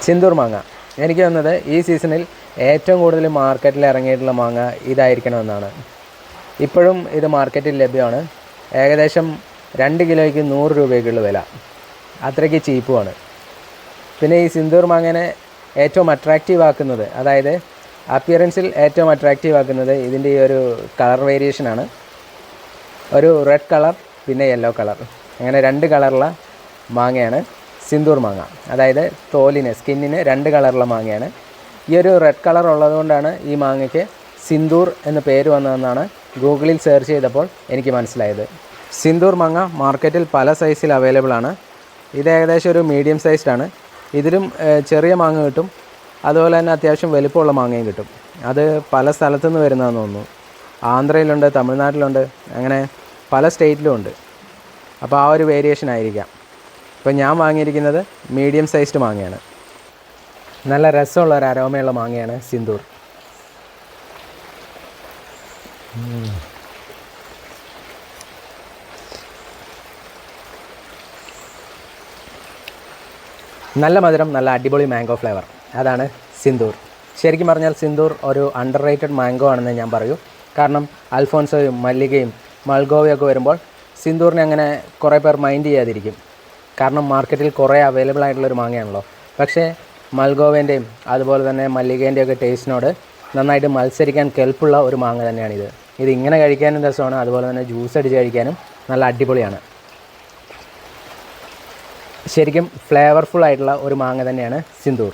സിന്ദൂർ മാങ്ങ. എനിക്ക് തോന്നുന്നത് ഈ സീസണിൽ ഏറ്റവും കൂടുതൽ മാർക്കറ്റിൽ ഇറങ്ങിയിട്ടുള്ള മാങ്ങ ഇതായിരിക്കണമെന്നാണ്. ഇപ്പോഴും ഇത് മാർക്കറ്റിൽ ലഭ്യമാണ്. ഏകദേശം 2 കിലോയ്ക്ക് 100 രൂപയ്ക്കുള്ള വില. അത്രയ്ക്ക് ചീപ്പുമാണ്. പിന്നെ ഈ സിന്ദൂർ മാങ്ങനെ ഏറ്റവും അട്രാക്റ്റീവ് ആക്കുന്നത്, അതായത് അപ്പിയറൻസിൽ ഏറ്റവും അട്രാക്റ്റീവ് ആക്കുന്നത് ഇതിൻ്റെ ഈ ഒരു കളർ വേരിയേഷനാണ്. ഒരു റെഡ് കളർ പിന്നെ യെല്ലോ കളർ, അങ്ങനെ 2 കളറുള്ള മാങ്ങയാണ് സിന്ദൂർ മാങ്ങ. അതായത് സ്കിന്നിന് 2 കളറുള്ള മാങ്ങയാണ്. ഈ ഒരു റെഡ് കളർ ഉള്ളതുകൊണ്ടാണ് ഈ മാങ്ങയ്ക്ക് സിന്ദൂർ എന്ന പേര് വന്നതെന്നാണ് ഗൂഗിളിൽ സെർച്ച് ചെയ്തപ്പോൾ എനിക്ക് മനസ്സിലായത്. സിന്ദൂർ മാങ്ങ മാർക്കറ്റിൽ പല സൈസിൽ അവൈലബിൾ ആണ്. ഇത് ഏകദേശം ഒരു മീഡിയം സൈസ്ഡാണ്. ഇതിലും ചെറിയ മാങ്ങ കിട്ടും, അതുപോലെ തന്നെ അത്യാവശ്യം വലിപ്പമുള്ള മാങ്ങയും കിട്ടും. അത് പല സ്ഥലത്തുനിന്ന് വരുന്നതെന്ന് തോന്നുന്നു. ആന്ധ്രയിലുണ്ട്, തമിഴ്നാട്ടിലുണ്ട്, അങ്ങനെ പല സ്റ്റേറ്റിലും ഉണ്ട്. അപ്പോൾ ആ ഒരു വേരിയേഷൻ ആയിരിക്കാം. ഇപ്പോൾ ഞാൻ വാങ്ങിയിരിക്കുന്നത് മീഡിയം സൈസ്ഡ് മാങ്ങയാണ്. നല്ല രസമുള്ള ഒരു അരോമയുള്ള മാങ്ങയാണ് സിന്ദൂർ. നല്ല മധുരം, നല്ല അടിപൊളി മാംഗോ ഫ്ലേവർ, അതാണ് സിന്ദൂർ. ശരിക്കും പറഞ്ഞാൽ സിന്ദൂർ ഒരു അണ്ടർ റേറ്റഡ് മാംഗോ ആണെന്ന് ഞാൻ പറയൂ. കാരണം അൽഫോൺസോയും മല്ലികയും മൾഗോവയൊക്കെ വരുമ്പോൾ സിന്ദൂറിനെ അങ്ങനെ കുറേ പേർ മൈൻഡ് ചെയ്യാതിരിക്കും. കാരണം മാർക്കറ്റിൽ കുറേ അവൈലബിൾ ആയിട്ടുള്ളൊരു മാങ്ങയാണല്ലോ. പക്ഷേ മൾഗോവേൻ്റെയും അതുപോലെ തന്നെ മല്ലികേൻ്റെയൊക്കെ ടേസ്റ്റിനോട് നന്നായിട്ട് മത്സരിക്കാൻ കെൽപ്പുള്ള ഒരു മാങ്ങ തന്നെയാണിത്. ഇത് ഇങ്ങനെ കഴിക്കാനും രസമാണ്, അതുപോലെ തന്നെ ജ്യൂസ് അടിച്ച് കഴിക്കാനും നല്ല അടിപൊളിയാണ്. ശരിക്കും ഫ്ലേവർഫുൾ ആയിട്ടുള്ള ഒരു മാങ്ങ തന്നെയാണ് സിന്ദൂർ.